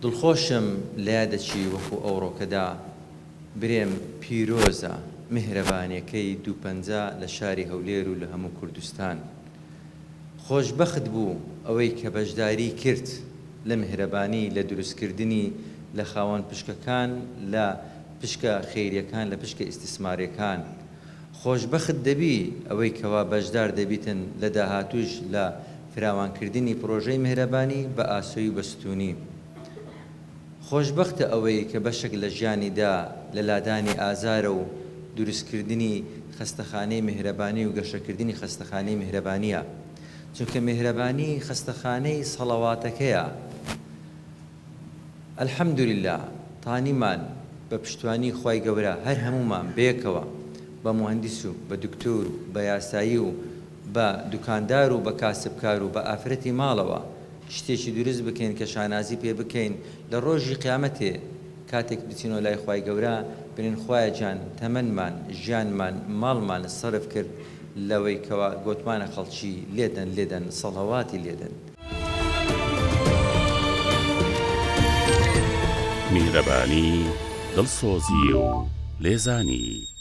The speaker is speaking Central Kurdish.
دڵخۆشم لای دەچی وەکو ئەوڕۆکەدا برێم پیرۆزە میهرەبانیەکەی دووپەنجە لە شاری هەولێر و لە هەموو کوردستان. خۆشبەخت بوو ئەوەی کە بەشداری کرد لە میهرەبانی لە دروستکردنی لە خاوەن پشکەکان لە پشکە خێریەکان لە پشکە ئیستیسماریەکان. خۆشبەخت دەبی ئەوەی کەوا بەشدار دەبیتن لە داهاتوش لە فراوانکردنی پرۆژەی میهرەبانی بە ئاسۆیی و بەستوونی. خۆشبەختە ئەوەی کە بەشێک لە ژیانیدا لە لادانی ئازارە و دروستکردنی خەستەخانەی میهرەبانی و گەشەکردنی خەستەخانەی میهرەبانیە، چونکە میهرەبانی خەستەخانەی سەڵەواتەکەیە. ئەلحەمدولیلا تانیمان بە پشتوانی خوای گەورە هەر هەمومان بەیەکەوە بە موهەندیس و بە دکتۆر و بە یاسایی و بە دوکاندار و بە کاسبکار و بە ئافرەتی ماڵەوە شتێکی دروست بکەین کە شانازی پێ بکەین لە ڕۆژی قیامەتێ کاتێک بچینەوە لای خوای گەورە بنین خوایە جان تەمەنمان ژیانمان ماڵمان سەرف کرد لەوەی کەوا گۆتمانە خەڵکی لێدەن سەڵەواتی لێدەن. میهرەبانی دڵسۆزی و لێزانی